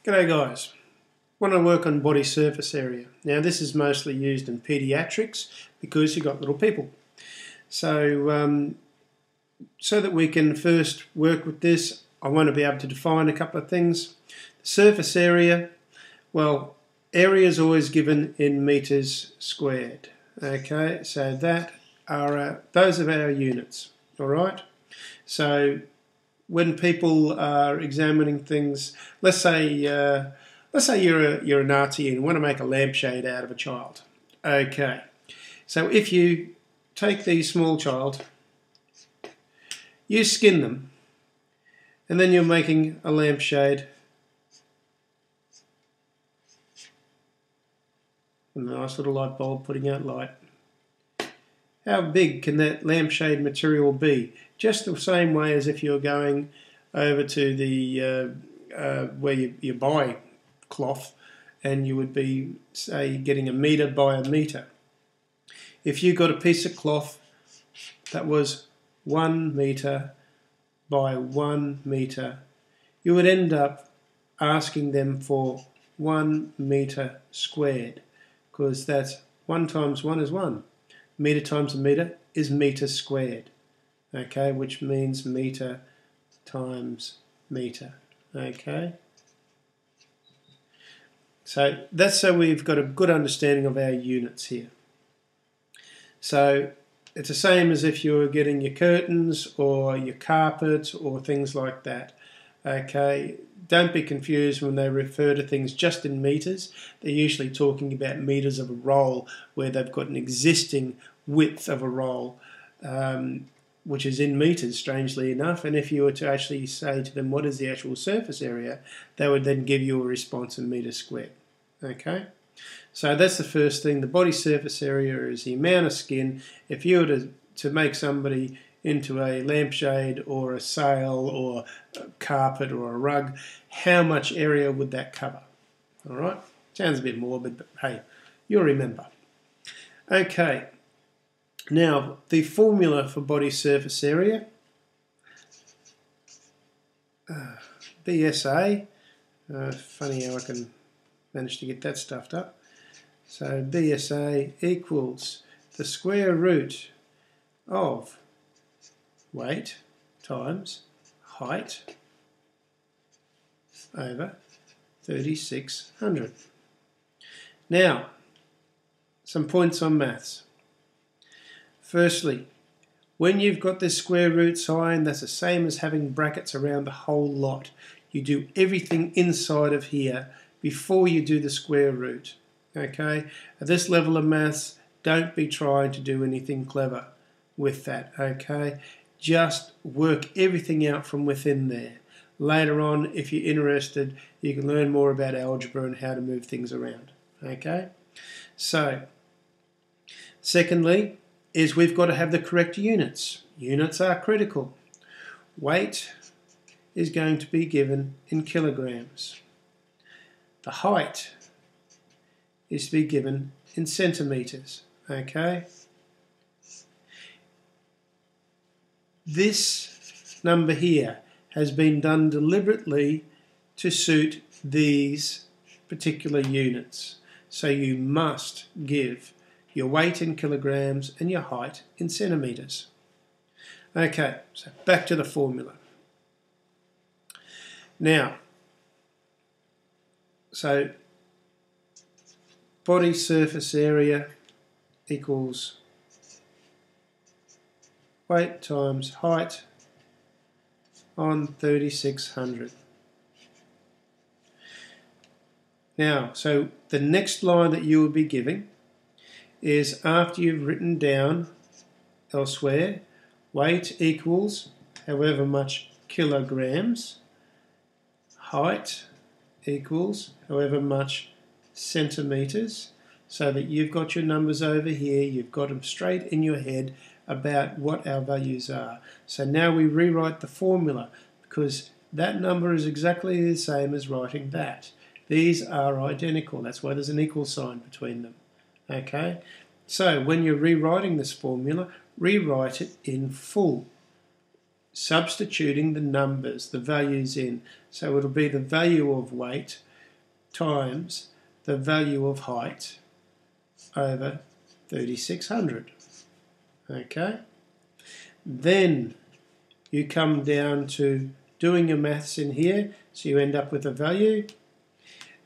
G'day guys, want to work on body surface area. Now this is mostly used in pediatrics because you've got little people. So that we can first work with this, I want to be able to define a couple of things. The surface area, well, area is always given in meters squared. Okay, so those are our units, alright? So when people are examining things, let's say you're a Nazi and you want to make a lampshade out of a child. Okay, so if you take the small child, you skin them, and then you're making a lampshade. A nice little light bulb putting out light. How big can that lampshade material be? Just the same way as if you're going over to the where you buy cloth, and you would be, say, getting a metre by a metre. If you got a piece of cloth that was 1 metre by 1 metre, you would end up asking them for 1 metre squared, because that's 1 times 1 is 1. Metre times a metre is metre squared, okay, which means metre times metre, okay. So that's so we've got a good understanding of our units here. So it's the same as if you were getting your curtains or your carpet or things like that, okay. Don't be confused when they refer to things just in metres. They're usually talking about metres of a roll where they've got an existing width of a roll, which is in metres, strangely enough. And if you were to actually say to them, what is the actual surface area, they would then give you a response in metres squared. Okay? So that's the first thing. The body surface area is the amount of skin. If you were to make somebody into a lampshade or a sail or a carpet or a rug, how much area would that cover? All right? Sounds a bit morbid, but hey, you'll remember. Okay. Now, the formula for body surface area, BSA, funny how I can manage to get that stuffed up. So BSA equals the square root of weight times height over 3600. Now, some points on maths. Firstly, when you've got this square root sign, that's the same as having brackets around the whole lot. You do everything inside of here before you do the square root. Okay? At this level of maths, don't be trying to do anything clever with that. Okay? Just work everything out from within there. Later on, if you're interested, you can learn more about algebra and how to move things around. Okay? So, secondly, is we've got to have the correct units. Units are critical. Weight is going to be given in kilograms. The height is to be given in centimetres. Okay? This number here has been done deliberately to suit these particular units. So you must give your weight in kilograms and your height in centimetres. Okay, so back to the formula. Now, so body surface area equals weight times height on 3600. Now, so the next line that you will be giving is after you've written down elsewhere, weight equals however much kilograms, height equals however much centimetres, so that you've got your numbers over here, you've got them straight in your head about what our values are. So now we rewrite the formula, because that number is exactly the same as writing that. These are identical, that's why there's an equal sign between them. Okay, so when you're rewriting this formula, rewrite it in full, substituting the numbers, the values in. So it'll be the value of weight times the value of height over 3600. Okay? Then you come down to doing your maths in here, so you end up with a value,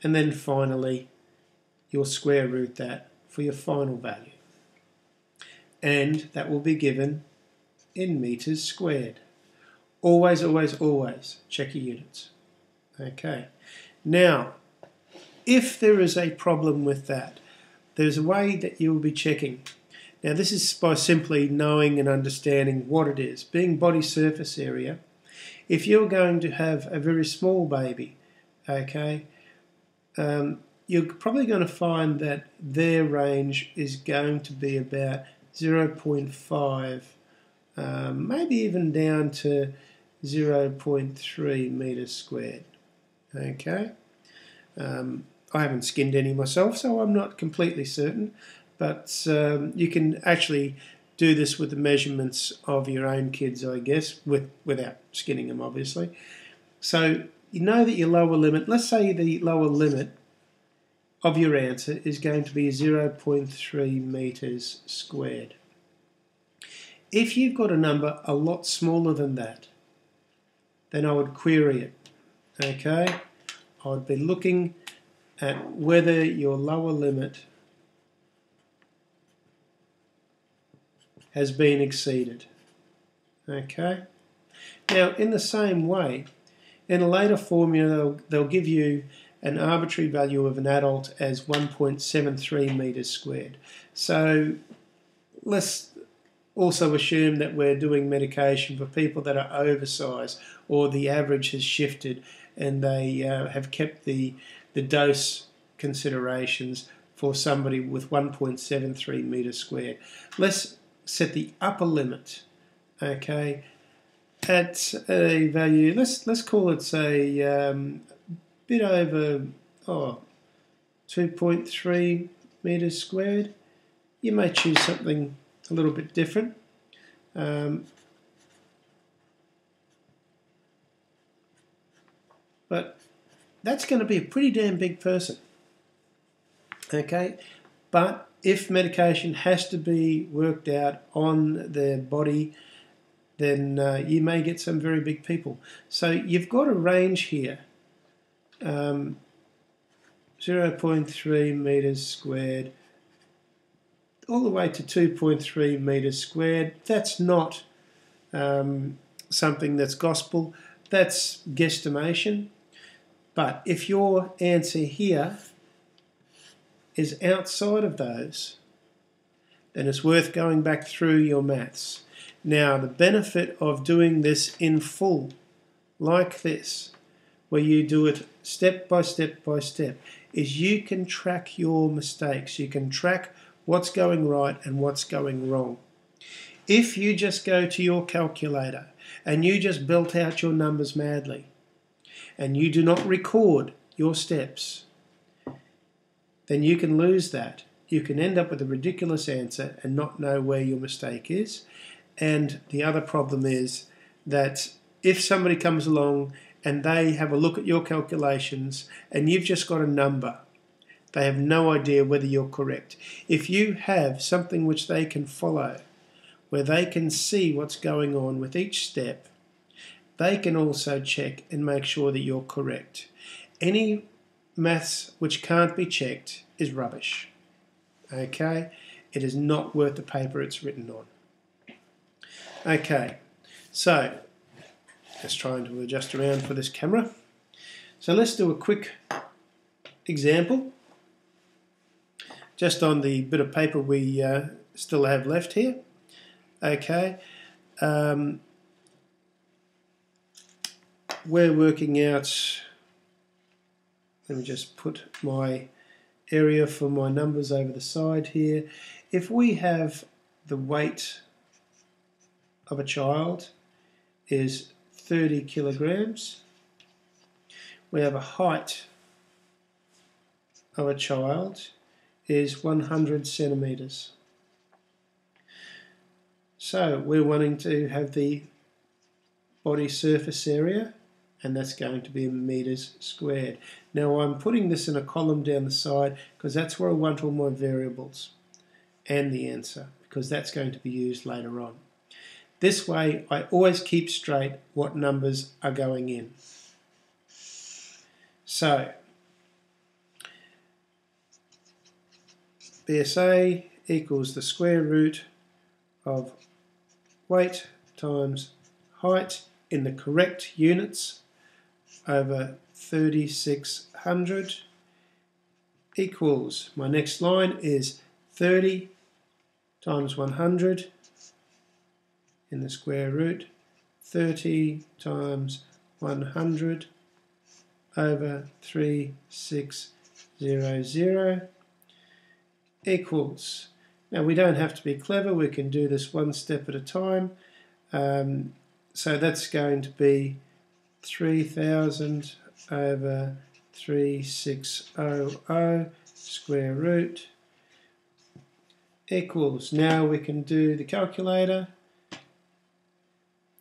and then finally you'll square root that for your final value. And that will be given in meters squared. Always, always, always check your units. Okay. Now, if there is a problem with that, there's a way that you'll be checking. Now, this is by simply knowing and understanding what it is. Being body surface area, if you're going to have a very small baby, okay, you're probably going to find that their range is going to be about 0.5, maybe even down to 0.3 meters squared. Okay. I haven't skinned any myself, so I'm not completely certain, but you can actually do this with the measurements of your own kids, I guess, without skinning them, obviously. So you know that your lower limit, let's say the lower limit of your answer is going to be 0.3 meters squared. If you've got a number a lot smaller than that, then I would query it. Okay? I would be looking at whether your lower limit has been exceeded. Okay? Now, in the same way, in a later formula, they'll give you an arbitrary value of an adult as 1.73 meters squared. So let's also assume that we're doing medication for people that are oversized, or the average has shifted and they have kept the dose considerations for somebody with 1.73 meters squared. Let's set the upper limit, okay, at a value, let's call it, say, bit over 2.3 meters squared. You may choose something a little bit different. But that's going to be a pretty damn big person. Okay? But if medication has to be worked out on their body, then you may get some very big people. So you've got a range here. 0.3 meters squared all the way to 2.3 meters squared. That's not something that's gospel. That's guesstimation. But if your answer here is outside of those, then it's worth going back through your maths. Now, the benefit of doing this in full, like this, where you do it step by step by step, is you can track your mistakes. You can track what's going right and what's going wrong. If you just go to your calculator and you just belt out your numbers madly, and you do not record your steps, then you can lose that. You can end up with a ridiculous answer and not know where your mistake is. And the other problem is that if somebody comes along and they have a look at your calculations and you've just got a number, they have no idea whether you're correct. If you have something which they can follow, where they can see what's going on with each step, they can also check and make sure that you're correct. Any maths which can't be checked is rubbish. Okay? It is not worth the paper it's written on. Okay, so just trying to adjust around for this camera. So let's do a quick example just on the bit of paper we still have left here. Okay, we're working out, let me just put my area for my numbers over the side here. If we have the weight of a child is 30 kilograms, we have a height of a child is 100 centimeters. So we're wanting to have the body surface area and that's going to be meters squared. Now I'm putting this in a column down the side because that's where I want all my variables and the answer, because that's going to be used later on. This way I always keep straight what numbers are going in. So BSA equals the square root of weight times height in the correct units over 3600 equals, my next line is 30 times 100 in the square root, 30 times 100 over 3600 equals, now we don't have to be clever, we can do this one step at a time. So that's going to be 3000 over 3600 square root equals, now we can do the calculator.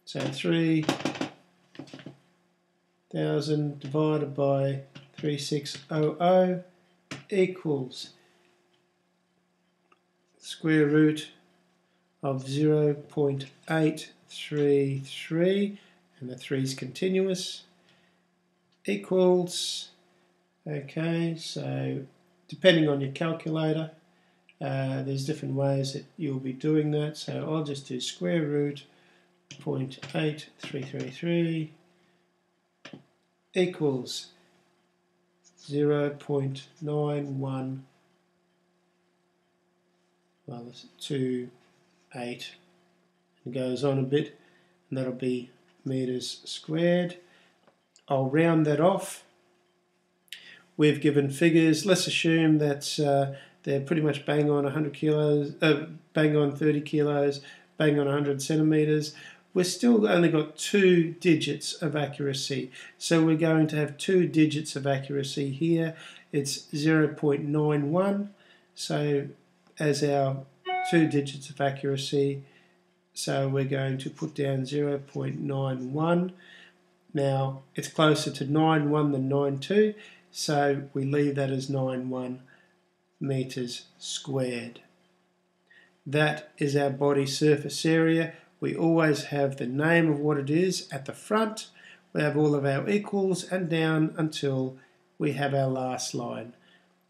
So 3000 divided by 3600 equals square root of 0.833, and the 3 is continuous, equals, okay, so depending on your calculator, there's different ways that you'll be doing that, so I'll just do square root 0.8333 equals 0.91, well, it's 28, and goes on a bit, and that'll be meters squared. I'll round that off. We've given figures. Let's assume that they're pretty much bang on 100 kilos, bang on 30 kilos, bang on 100 centimeters. We've still only got 2 digits of accuracy. So we're going to have 2 digits of accuracy here. It's 0.91. So as our 2 digits of accuracy, so we're going to put down 0.91. Now it's closer to 91 than 92, so we leave that as 91 meters squared. That is our body surface area. We always have the name of what it is at the front. We have all of our equals and down until we have our last line.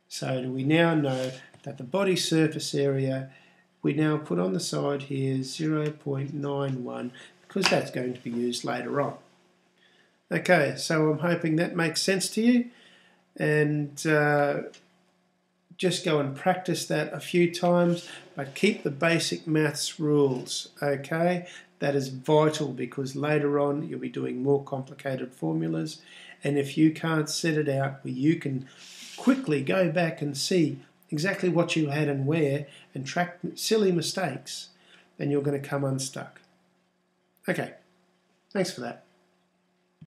So we now know that the body surface area, we now put on the side here 0.91 because that's going to be used later on. Okay, so I'm hoping that makes sense to you, and just go and practice that a few times, but keep the basic maths rules, okay? That is vital because later on you'll be doing more complicated formulas, and if you can't set it out where you can quickly go back and see exactly what you had and where and track silly mistakes, then you're going to come unstuck. Okay, thanks for that.